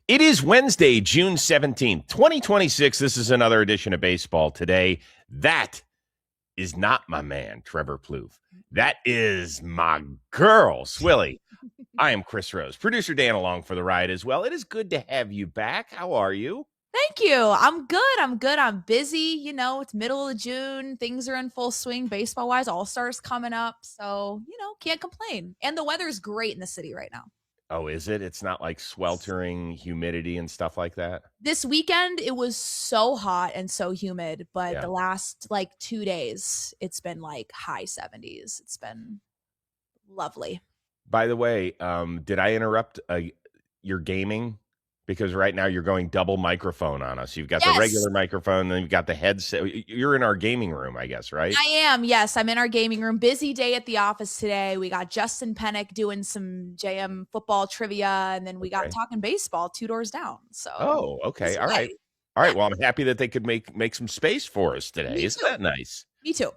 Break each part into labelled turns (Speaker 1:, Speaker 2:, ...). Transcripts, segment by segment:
Speaker 1: It is Wednesday, June 17th, 2026. This is another edition of Baseball Today. That is not my man, Trevor Plouffe. That is my girl, Swilly. I am Chris Rose. Producer Dan along for the ride as well. It is good to have you back. How are you?
Speaker 2: Thank you. I'm good. I'm busy. You know, it's middle of June. Things are in full swing baseball-wise. All-Stars coming up. So, can't complain. And the weather's great in the city right now.
Speaker 1: Oh, is it? It's not like sweltering humidity and stuff like that?
Speaker 2: This weekend, it was so hot and so humid, but the last 2 days, it's been high 70s. It's been lovely.
Speaker 1: By the way, did I interrupt your gaming? Because right now you're going double microphone on us. You've got the regular microphone, and then you've got the headset. You're in our gaming room, I guess, right?
Speaker 2: I am. Yes, I'm in our gaming room. Busy day at the office today. We got Justin Pennick doing some JM football trivia, and then we got talking baseball 2 doors down. So.
Speaker 1: Okay. All right. Well, I'm happy that they could make some space for us today. Isn't that nice?
Speaker 2: Me too.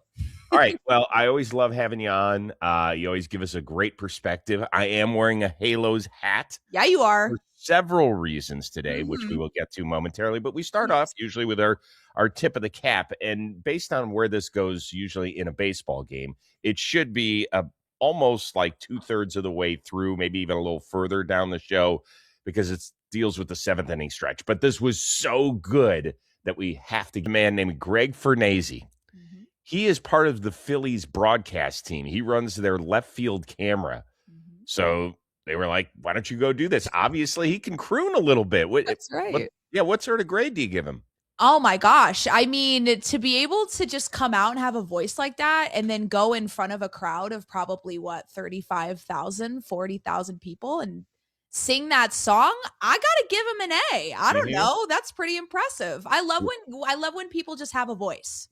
Speaker 1: All right. Well, I always love having you on. You always give us a great perspective. I am wearing a Halos hat.
Speaker 2: Yeah, you are.
Speaker 1: For several reasons today, which we will get to momentarily. But we start off usually with our tip of the cap. And based on where this goes, usually in a baseball game, it should be almost like 2/3 of the way through, maybe even a little further down the show, because it deals with the 7th inning stretch. But this was so good that we have to get a man named Greg Fernese. He is part of the Phillies broadcast team. He runs their left field camera. So they were like, why don't you go do this? Obviously, he can croon a little bit.
Speaker 2: That's right.
Speaker 1: What sort of grade do you give him?
Speaker 2: Oh, my gosh. I mean, to be able to just come out and have a voice like that and then go in front of a crowd of probably, 35,000, 40,000 people and sing that song, I got to give him an A. I don't know. That's pretty impressive. I love when people just have a voice.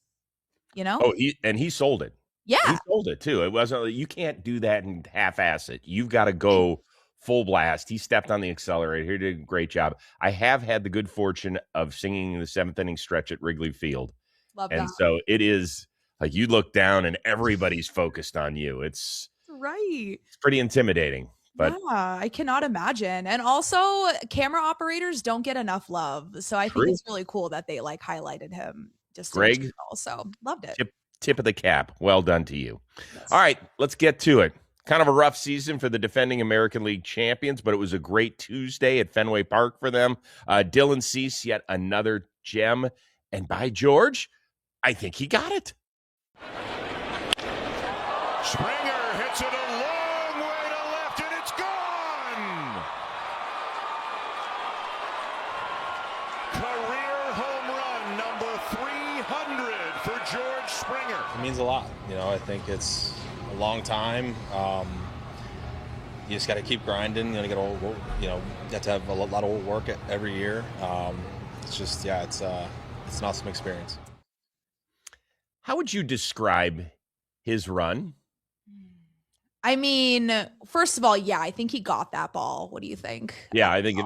Speaker 1: Oh, he sold it.
Speaker 2: Yeah.
Speaker 1: He sold it too. It wasn't, you can't do that and half-ass it. You've got to go full blast. He stepped on the accelerator. He did a great job. I have had the good fortune of singing the 7th inning stretch at Wrigley Field.
Speaker 2: Love that.
Speaker 1: And so it is like you look down and everybody's focused on you. It's pretty intimidating. But
Speaker 2: yeah, I cannot imagine. And also camera operators don't get enough love. So I think it's really cool that they highlighted him. Just
Speaker 1: Greg,
Speaker 2: also loved it.
Speaker 1: Tip of the cap. Well done to you. Yes. All right, let's get to it. Kind of a rough season for the defending American League champions, but it was a great Tuesday at Fenway Park for them. Dylan Cease, yet another gem. And by George, I think he got it.
Speaker 3: Springer hits it a long way to left, and it's gone! Career home run number 300 for George Springer.
Speaker 4: It means a lot. I think it's a long time. You just got to keep grinding. You got to have a lot of work every year. It's just, it's an awesome experience.
Speaker 1: How would you describe his run?
Speaker 2: I mean, first of all, I think he got that ball. What do you think?
Speaker 1: Yeah, I think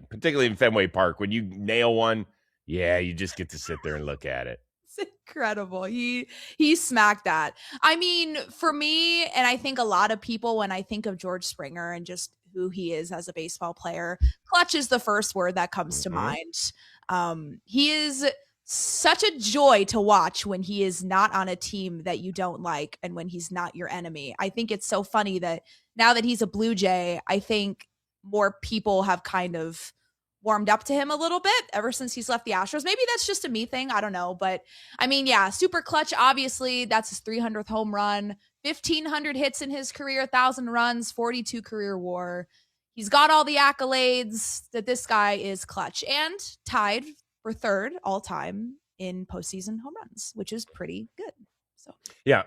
Speaker 1: particularly in Fenway Park, when you nail one, you just get to sit there and look at it.
Speaker 2: It's incredible. He smacked that. I mean, for me, and I think a lot of people, when I think of George Springer and just who he is as a baseball player, clutch is the first word that comes to mind. He is such a joy to watch when he is not on a team that you don't like and when he's not your enemy. I think it's so funny that now that he's a Blue Jay, I think more people have kind of warmed up to him a little bit ever since he's left the Astros. Maybe that's just a me thing. I don't know. But I mean, super clutch. Obviously, that's his 300th home run, 1,500 hits in his career, 1,000 runs, 42 career WAR. He's got all the accolades that this guy is clutch and tied for 3rd all time in postseason home runs, which is pretty good. So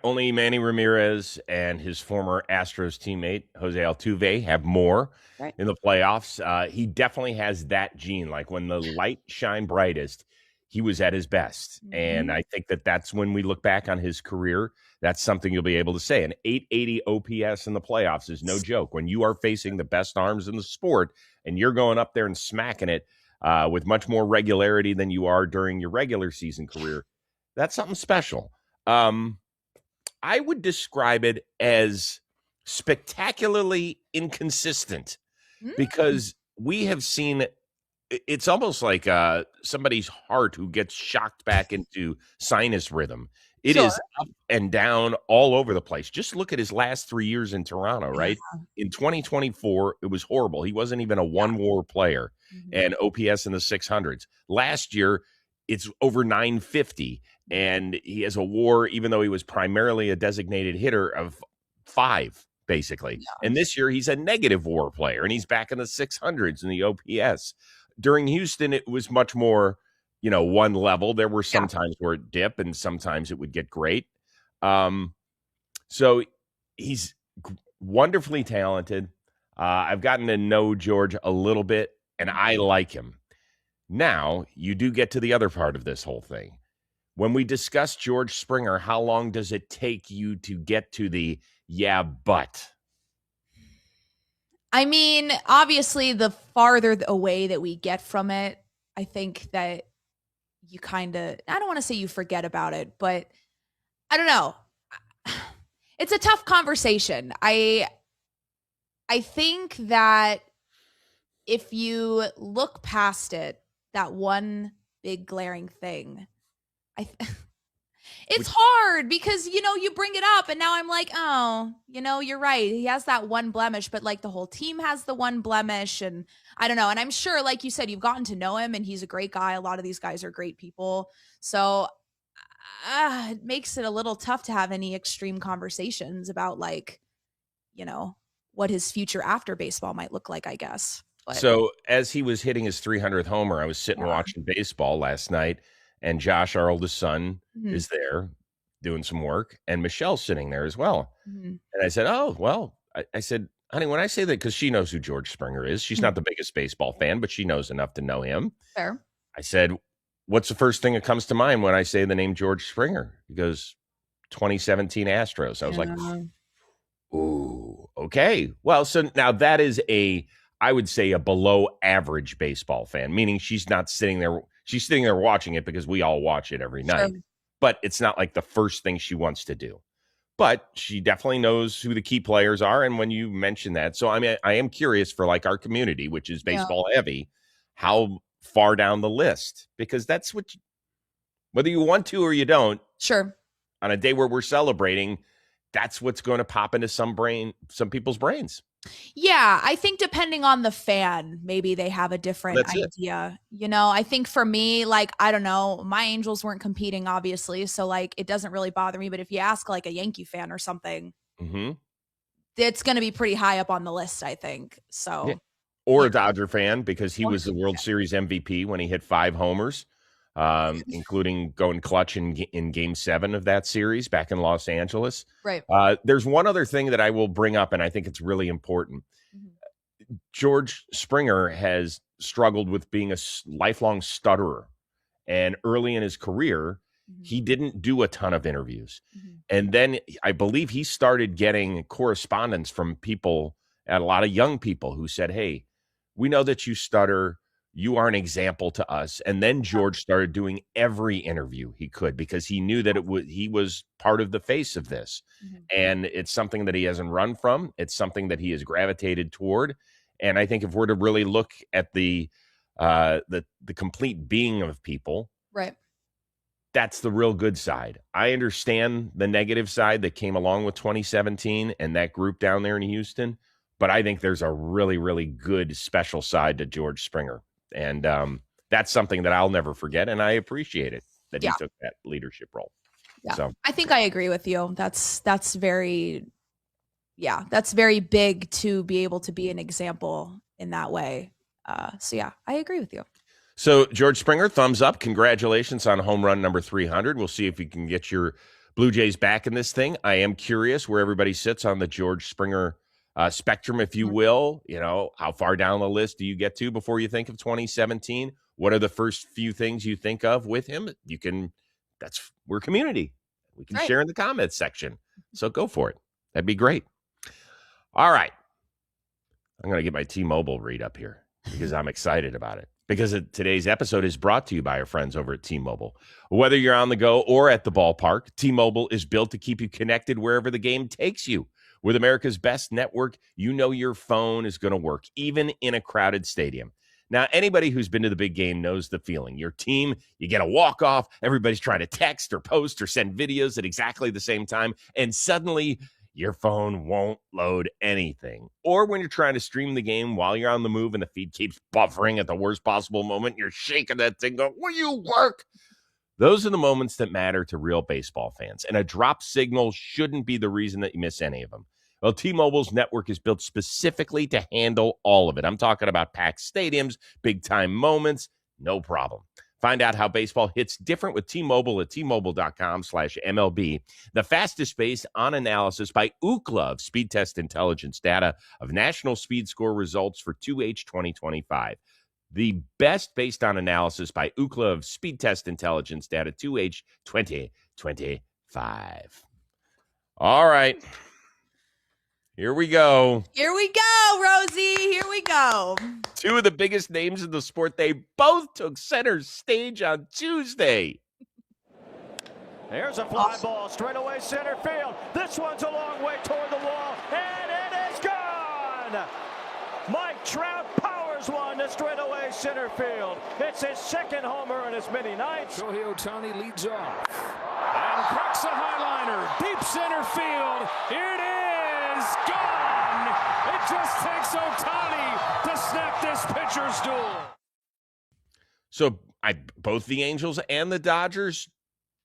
Speaker 1: only Manny Ramirez and his former Astros teammate Jose Altuve have more in the playoffs. He definitely has that gene. Like when the light shine brightest, he was at his best. And I think that's when we look back on his career, that's something you'll be able to say. An 880 OPS in the playoffs is no joke. When you are facing the best arms in the sport and you're going up there and smacking it with much more regularity than you are during your regular season career, that's something special. I would describe it as spectacularly inconsistent because we have seen it's almost like somebody's heart who gets shocked back into sinus rhythm. It
Speaker 2: Sure.
Speaker 1: is up and down all over the place. Just look at his last 3 years in Toronto, right? In 2024, it was horrible. He wasn't even a one-WAR player and OPS in the 600s. Last year, it's over 950, and he has a WAR, even though he was primarily a designated hitter, of 5, basically.
Speaker 2: Yeah.
Speaker 1: And this year, he's a negative WAR player, and he's back in the 600s in the OPS. During Houston, it was much more, one level. There were some times where it dipped, and sometimes it would get great. So he's wonderfully talented. I've gotten to know George a little bit, and I like him. Now, you do get to the other part of this whole thing. When we discuss George Springer, how long does it take you to get to the yeah, but?
Speaker 2: I mean, obviously, the farther away that we get from it, I think that you kind of, I don't want to say you forget about it, but I don't know. It's a tough conversation. I think that if you look past it, that one big glaring thing, it's hard because, you bring it up and now I'm like, oh, you're right. He has that one blemish, but like the whole team has the one blemish, and I don't know. And I'm sure, like you said, you've gotten to know him and he's a great guy. A lot of these guys are great people. So it makes it a little tough to have any extreme conversations about what his future after baseball might look like, I guess. But,
Speaker 1: so as he was hitting his 300th homer, I was sitting watching baseball last night, and Josh, our oldest son, is there doing some work, and Michelle's sitting there as well. And I said, oh, well, I said, honey, when I say that, because she knows who George Springer is, she's not the biggest baseball fan, but she knows enough to know him.
Speaker 2: Fair.
Speaker 1: I said, what's the first thing that comes to mind when I say the name George Springer? He goes, 2017 Astros. I was like, ooh, okay. Well, so now that is I would say a below average baseball fan, meaning she's not sitting there. She's sitting there watching it because we all watch it every night, but it's not like the first thing she wants to do. But she definitely knows who the key players are. And when you mention that, so I mean, I am curious for like our community, which is baseball heavy, how far down the list, because that's whether you want to or you don't, on a day where we're celebrating, that's what's going to pop into some people's brains.
Speaker 2: Yeah, I think depending on the fan, maybe they have a different idea. I think for me, I don't know, my Angels weren't competing, obviously, so it doesn't really bother me. But if you ask a Yankee fan or something, it's going to be pretty high up on the list, I think. So,
Speaker 1: or a Dodger fan, because he was the World Series MVP when he hit 5 homers, including going clutch in Game 7 of that series back in Los Angeles.
Speaker 2: Right.
Speaker 1: There's one other thing that I will bring up, and I think it's really important. George Springer has struggled with being a lifelong stutterer. And early in his career, he didn't do a ton of interviews. And then I believe he started getting correspondence from people, a lot of young people who said, hey, we know that you stutter. You are an example to us. And then George started doing every interview he could because he knew that he was part of the face of this. And it's something that he hasn't run from. It's something that he has gravitated toward. And I think if we're to really look at the complete being of people,
Speaker 2: right,
Speaker 1: that's the real good side. I understand the negative side that came along with 2017 and that group down there in Houston, but I think there's a really, really good special side to George Springer. And that's something that I'll never forget. And I appreciate it that he took that leadership role.
Speaker 2: Yeah.
Speaker 1: So
Speaker 2: I think I agree with you. That's very big to be able to be an example in that way. So yeah, I agree with you.
Speaker 1: So George Springer, thumbs up. Congratulations on home run number 300. We'll see if you can get your Blue Jays back in this thing. I am curious where everybody sits on the George Springer spectrum, if you will. How far down the list do you get to before you think of 2017? What are the first few things you think of with him? We're community. We can share in the comments section. So go for it. That'd be great. All right. I'm going to get my T-Mobile read up here because I'm excited about it. Because today's episode is brought to you by our friends over at T-Mobile. Whether you're on the go or at the ballpark, T-Mobile is built to keep you connected wherever the game takes you. With America's best network, you know your phone is going to work, even in a crowded stadium. Now, anybody who's been to the big game knows the feeling. Your team, you get a walk-off, everybody's trying to text or post or send videos at exactly the same time, and suddenly your phone won't load anything. Or when you're trying to stream the game while you're on the move and the feed keeps buffering at the worst possible moment, you're shaking that thing going, will you work? Those are the moments that matter to real baseball fans, and a drop signal shouldn't be the reason that you miss any of them. Well, T-Mobile's network is built specifically to handle all of it. I'm talking about packed stadiums, big-time moments, no problem. Find out how baseball hits different with T-Mobile at T-Mobile.com/MLB. The fastest pace on analysis by Ookla of Speed Test Intelligence data of national speed score results for 2H 2025. The best based on analysis by Ookla of Speed Test Intelligence data 2H 2025. All right. Here we go.
Speaker 2: Here we go, Rosie. Here we go.
Speaker 1: Two of the biggest names in the sport. They both took center stage on Tuesday.
Speaker 3: There's a fly ball straight away center field. This one's a long way toward the wall, and it is gone. Mike Trout powers one to straightaway center field. It's his second homer in as many nights.
Speaker 5: Shohei Ohtani leads off and cracks a highliner deep center field. Here it is. Gone! It just takes Ohtani to snap this pitcher's duel.
Speaker 1: So both the Angels and the Dodgers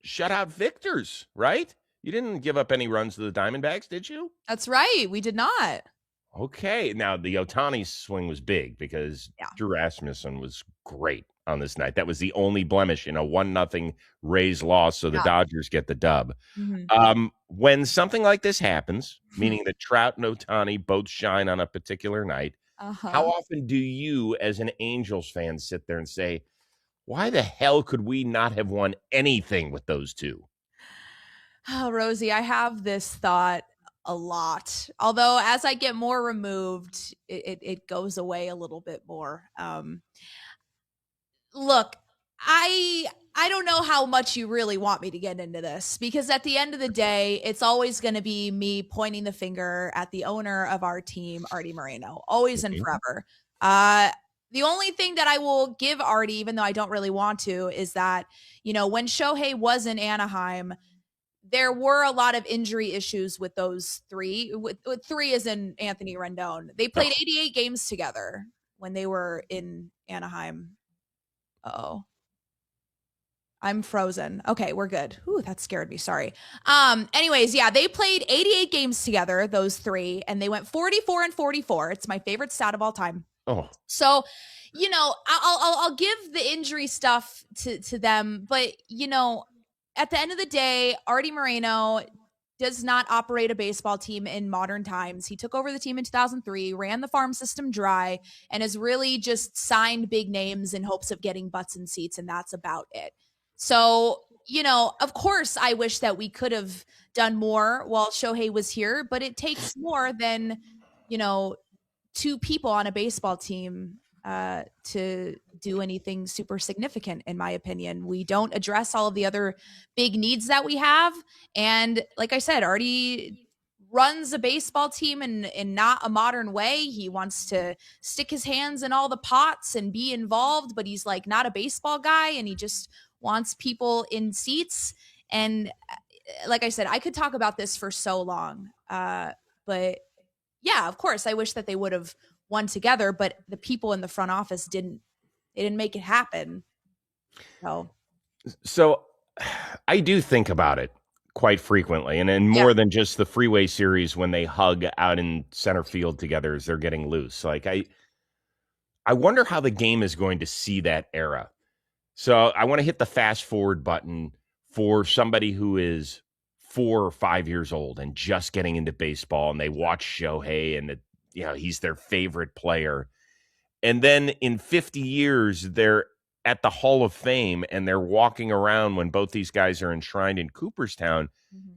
Speaker 1: shut out victors, right? You didn't give up any runs to the Diamondbacks, did you?
Speaker 2: That's right. We did not.
Speaker 1: Okay. Now, the Ohtani swing was big because Drew Rasmussen was great on this night. That was the only blemish in a 1-0 Rays loss, so the Dodgers get the dub.
Speaker 2: Mm-hmm.
Speaker 1: When something like this happens, meaning that Trout and Ohtani both shine on a particular night, how often do you, as an Angels fan, sit there and say, why the hell could we not have won anything with those two?
Speaker 2: Oh, Rosie, I have this thought a lot. Although as I get more removed, it goes away a little bit more. Look, I don't know how much you really want me to get into this, because at the end of the day, it's always going to be me pointing the finger at the owner of our team, Artie Moreno, always and forever. The only thing that I will give Artie, even though I don't really want to, is that, when Shohei was in Anaheim, there were a lot of injury issues with those three. With three as in Anthony Rendon. They played 88 games together when they were in Anaheim. Uh-oh. I'm frozen. Okay, we're good. Ooh, that scared me. Sorry. Anyways, they played 88 games together, those three, and they went 44-44. It's my favorite stat of all time.
Speaker 1: Oh.
Speaker 2: So, I'll give the injury stuff to them, but at the end of the day, Artie Moreno does not operate a baseball team in modern times. He took over the team in 2003, ran the farm system dry, and has really just signed big names in hopes of getting butts in seats, and that's about it. So, of course, I wish that we could have done more while Shohei was here, but it takes more than, two people on a baseball team to do anything super significant, in my opinion. We don't address all of the other big needs that we have. And like I said, Artie runs a baseball team in not a modern way. He wants to stick his hands in all the pots and be involved, but he's like not a baseball guy, and he just wants people in seats. And like I said, I could talk about this for so long. But yeah, of course, I wish that they would have won together, but the people in the front office didn't make it happen.
Speaker 1: So I do think about it quite frequently, and more than just the Freeway series when they hug out in center field together as they're getting loose. Like I wonder how the game is going to see that era. So I want to hit the fast forward button for somebody who is 4 or 5 years old and just getting into baseball, and they watch Shohei and he's their favorite player. And then in 50 years, they're at the Hall of Fame and they're walking around when both these guys are enshrined in Cooperstown,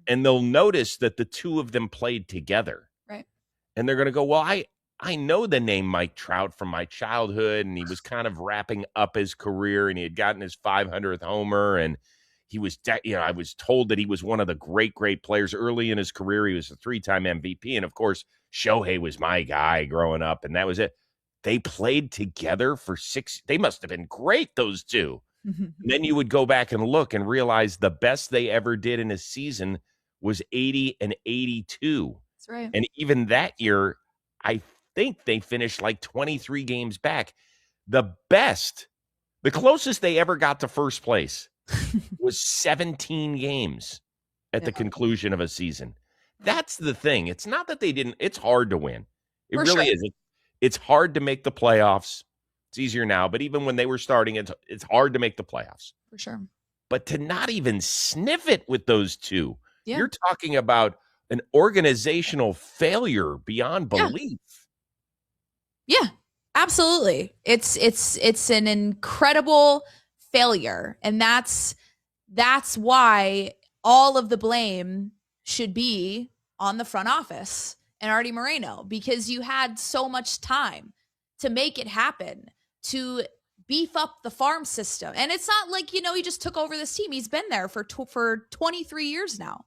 Speaker 1: and they'll notice that the two of them played together.
Speaker 2: Right.
Speaker 1: And they're going to go, well, I know the name Mike Trout from my childhood, and he was kind of wrapping up his career, and he had gotten his 500th homer, and I was told that he was one of the great players early in his career. He was a 3-time MVP. And of course, Shohei was my guy growing up. And that was it. They played together for 6. They must have been great, those two. And then you would go back and look and realize the best they ever did in a season was 80 and 82.
Speaker 2: That's right.
Speaker 1: And even that year, I think they finished like 23 games back. The closest they ever got to first place was 17 games at the conclusion of a season. That's the thing. It's not that they didn't. It's hard to win. It really is. It's hard to make the playoffs. It's easier now, but even when they were starting, it's hard to make the playoffs.
Speaker 2: For sure.
Speaker 1: But to not even sniff it with those two, you're talking about an organizational failure beyond belief.
Speaker 2: Yeah, absolutely. It's an incredible failure. And that's why all of the blame should be on the front office and Artie Moreno, because you had so much time to make it happen, to beef up the farm system. And it's not like, he just took over this team. He's been there for 23 years now.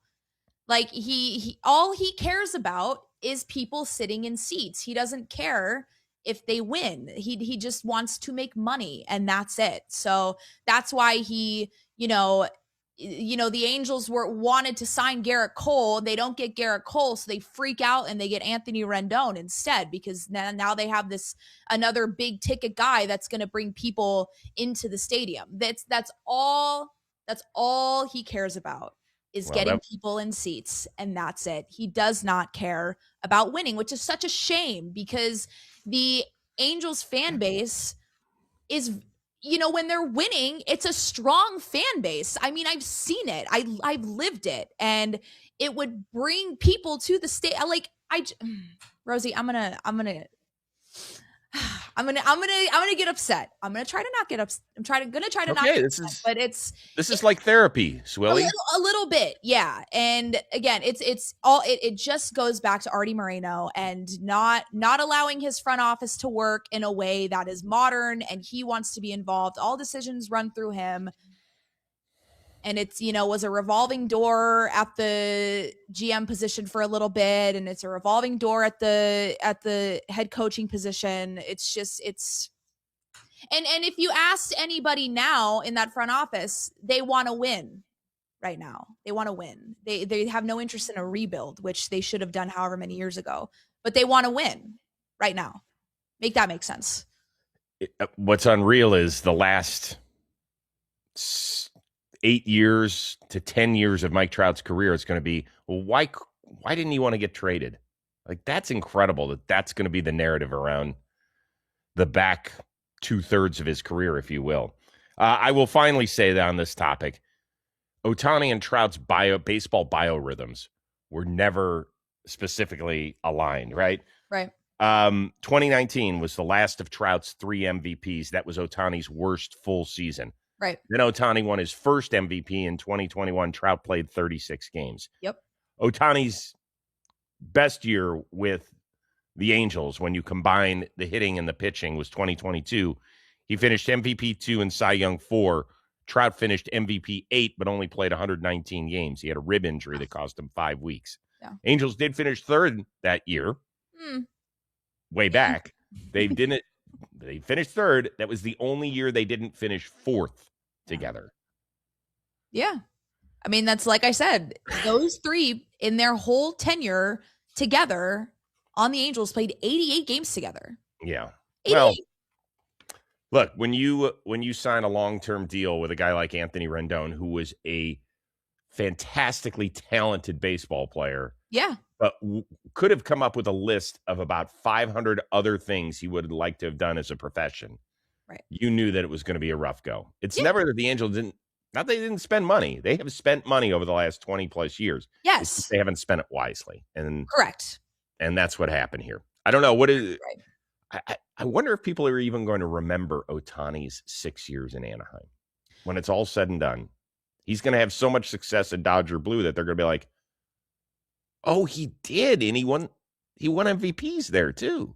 Speaker 2: Like he all he cares about is people sitting in seats. He doesn't care if they win. He just wants to make money, and that's it. So that's why he, the Angels wanted to sign Garrett Cole. They don't get Garrett Cole, so they freak out and they get Anthony Rendon instead, because now they have another big ticket guy that's going to bring people into the stadium. That's all he cares about is getting people in seats, and that's it. He does not care about winning, which is such a shame, because the Angels fan base is, when they're winning, it's a strong fan base. I mean, I've seen it. I've lived it, and it would bring people to the state. Rosie, I'm gonna get upset. I'm gonna try to not get upset. I'm gonna try to not get upset, but
Speaker 1: this is like therapy, Swilly.
Speaker 2: A little bit, yeah. And again, it just goes back to Artie Moreno and not allowing his front office to work in a way that is modern, and he wants to be involved. All decisions run through him. And it's, was a revolving door at the GM position for a little bit, and it's a revolving door at the head coaching position. And if you asked anybody now in that front office, they want to win right now. They want to win. They have no interest in a rebuild, which they should have done however many years ago, but they want to win right now. Make that make sense.
Speaker 1: What's unreal is the last 8 years to 10 years of Mike Trout's career, it's going to be, well, why didn't he want to get traded? Like, that's incredible that's going to be the narrative around the back 2/3 of his career, if you will. I will finally say that on this topic, Ohtani and Trout's baseball biorhythms were never specifically aligned, right?
Speaker 2: Right.
Speaker 1: 2019 was the last of Trout's 3 MVPs. That was Ohtani's worst full season.
Speaker 2: Right.
Speaker 1: Then Ohtani won his first MVP in 2021. Trout played 36 games.
Speaker 2: Yep.
Speaker 1: Ohtani's best year with the Angels, when you combine the hitting and the pitching, was 2022. He finished MVP 2 and Cy Young 4. Trout finished MVP 8, but only played 119 games. He had a rib injury that cost him 5 weeks.
Speaker 2: Yeah.
Speaker 1: Angels did finish third that year. Way back. They didn't. They finished third. That was the only year they didn't finish fourth together.
Speaker 2: Yeah. I mean, that's, like I said, those 3 in their whole tenure together on the Angels played 88 games together.
Speaker 1: Yeah.
Speaker 2: 88.
Speaker 1: Well, look, when you sign a long-term deal with a guy like Anthony Rendon, who was a fantastically talented baseball player.
Speaker 2: Yeah.
Speaker 1: But could have come up with a list of about 500 other things he would like to have done as a profession.
Speaker 2: Right.
Speaker 1: You knew that it was going to be a rough go. It's never that the Angels didn't, not that they didn't spend money. They have spent money over the last 20 plus years.
Speaker 2: Yes.
Speaker 1: They haven't spent it wisely. And
Speaker 2: correct.
Speaker 1: And that's what happened here. I don't know what is.
Speaker 2: Right.
Speaker 1: I wonder if people are even going to remember Ohtani's 6 years in Anaheim when it's all said and done. He's going to have so much success in Dodger Blue that they're going to be like, oh, he did, and he won MVPs there too.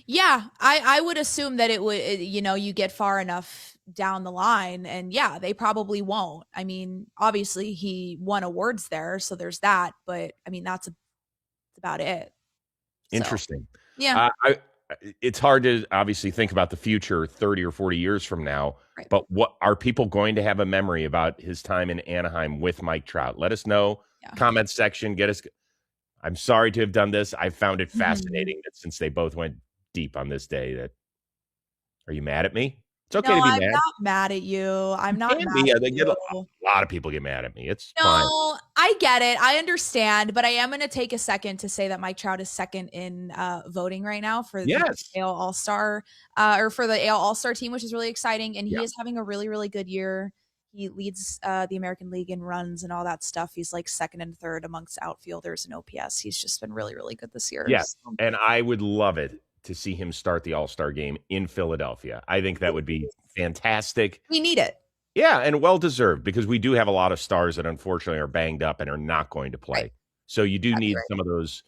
Speaker 2: Yeah, I would assume that it would, you get far enough down the line, and yeah, they probably won't. I mean, obviously he won awards there, so there's that, but I mean, that's about it. So,
Speaker 1: Interesting.
Speaker 2: yeah.
Speaker 1: It's hard to obviously think about the future 30 or 40 years from now,
Speaker 2: Right.
Speaker 1: but what are people going to have a memory about his time in Anaheim with Mike Trout? Let us know.
Speaker 2: Yeah.
Speaker 1: Comment section. I'm sorry to have done this. I found it fascinating that since they both went deep on this day, are you mad at me? It's okay to be mad.
Speaker 2: I'm not mad at you. I'm not mad at you.
Speaker 1: A lot of people get mad at me. It's
Speaker 2: No,
Speaker 1: fine.
Speaker 2: I get it. I understand, but I am going to take a second to say that Mike Trout is second in voting right now for the AL All-Star or for the AL All-Star team, which is really exciting. And he is having a really, really good year. He leads the American League in runs and all that stuff. He's like second and third amongst outfielders in OPS. He's just been really, really good this year.
Speaker 1: Yes, and I would love it to see him start the All-Star game in Philadelphia. I think that would be fantastic.
Speaker 2: We need it.
Speaker 1: Yeah, and well-deserved, because we do have a lot of stars that unfortunately are banged up and are not going to play.
Speaker 2: Right.
Speaker 1: So you do need some of those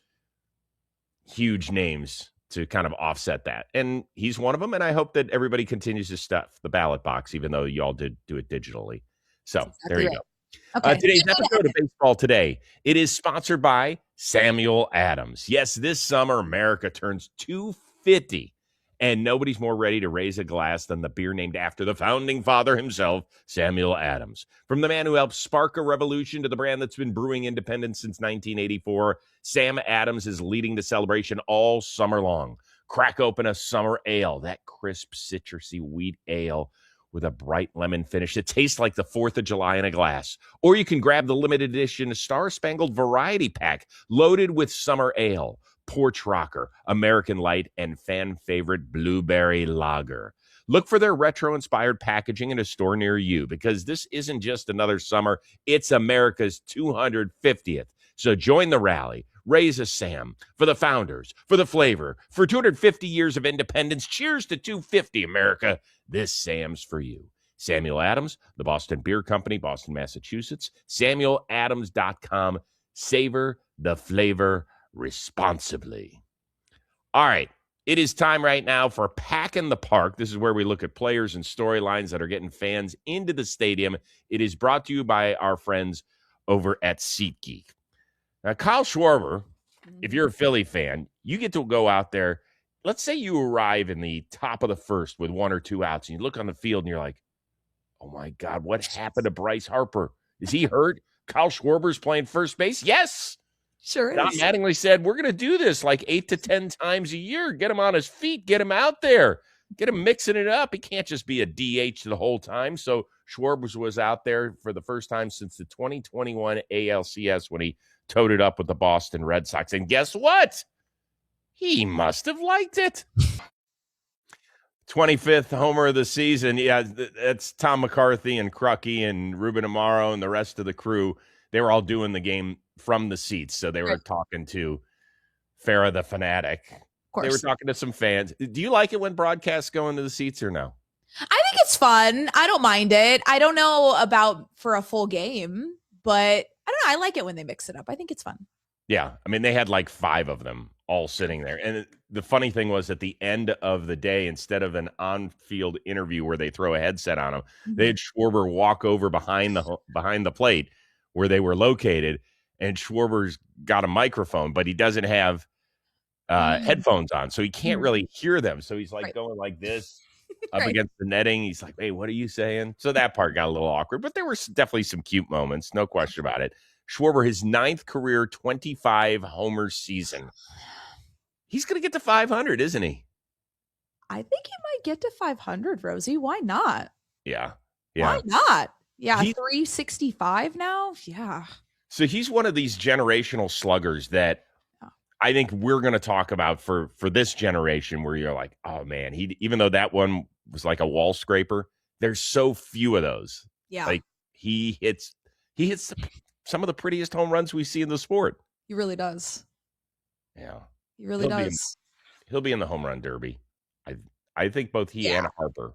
Speaker 1: huge names to kind of offset that. And he's one of them, and I hope that everybody continues to stuff the ballot box, even though you all did do it digitally. So there you go.
Speaker 2: Okay.
Speaker 1: Today's episode of Baseball Today, it is sponsored by Samuel Adams. Yes, this summer, America turns 250, and nobody's more ready to raise a glass than the beer named after the founding father himself, Samuel Adams. From the man who helped spark a revolution to the brand that's been brewing independence since 1984, Sam Adams is leading the celebration all summer long. Crack open a summer ale, that crisp, citrusy wheat ale with a bright lemon finish that tastes like the 4th of July in a glass. Or you can grab the limited edition Star Spangled Variety Pack loaded with summer ale, porch rocker, American Light, and fan favorite blueberry lager. Look for their retro-inspired packaging in a store near you, because this isn't just another summer, it's America's 250th. So join the rally. Raise a Sam for the founders, for the flavor, for 250 years of independence. Cheers to 250, America. This Sam's for you. Samuel Adams, the Boston Beer Company, Boston, Massachusetts. SamuelAdams.com. Savor the flavor responsibly. All right. It is time right now for Pack in the Park. This is where we look at players and storylines that are getting fans into the stadium. It is brought to you by our friends over at SeatGeek. Now, Kyle Schwarber, if you're a Philly fan, you get to go out there. Let's say you arrive in the top of the first with 1 or 2 outs, and you look on the field and you're like, oh my God, what happened to Bryce Harper? Is he hurt? Kyle Schwarber's playing first base? Yes.
Speaker 2: Sure is.
Speaker 1: Don Mattingly said, we're going to do this like 8 to 10 times a year. Get him on his feet. Get him out there. Get him mixing it up. He can't just be a DH the whole time. So Schwarber was out there for the first time since the 2021 ALCS when he toted up with the Boston Red Sox. And guess what? He must have liked it. 25th homer of the season. Yeah, that's Tom McCarthy and Crucky and Ruben Amaro and the rest of the crew. They were all doing the game from the seats. So they were talking to Farrah the Fanatic. Of course. They were talking to some fans. Do you like it when broadcasts go into the seats or no?
Speaker 2: I think it's fun. I don't mind it. I don't know about for a full game, but I don't know. I like it when they mix it up. I think it's fun.
Speaker 1: Yeah. I mean, they had like 5 of them all sitting there. And the funny thing was, at the end of the day, instead of an on-field interview where they throw a headset on them, they had Schwarber walk over behind the plate where they were located, and Schwarber's got a microphone, but he doesn't have headphones on, so he can't really hear them. So he's like going like this up against the netting. He's like, hey, what are you saying? So that part got a little awkward, but there were definitely some cute moments, no question about it. Schwarber, his 9th career 25 homer season. He's going to get to 500, isn't he?
Speaker 2: I think he might get to 500, Rosie. Why not?
Speaker 1: Yeah.
Speaker 2: Why not? Yeah, 365 now? Yeah.
Speaker 1: So he's one of these generational sluggers that I think we're going to talk about for this generation, where you're like, oh, man, even though that one was like a wall scraper, there's so few of those.
Speaker 2: Yeah.
Speaker 1: Like he hits some of the prettiest home runs we see in the sport.
Speaker 2: He really does.
Speaker 1: Yeah.
Speaker 2: He really does.
Speaker 1: He'll be in the home run derby. I think both he and Harper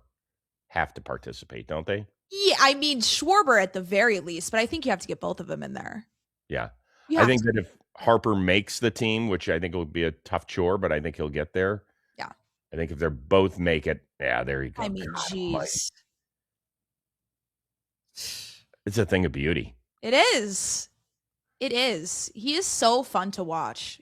Speaker 1: have to participate, don't they?
Speaker 2: Yeah, I mean, Schwarber at the very least, but I think you have to get both of them in there.
Speaker 1: Yeah. I think that if Harper makes the team, which I think will be a tough chore, but I think he'll get there.
Speaker 2: Yeah.
Speaker 1: I think if they're both make it, yeah, there you go.
Speaker 2: I mean, jeez.
Speaker 1: It's a thing of beauty.
Speaker 2: It is. It is. He is so fun to watch.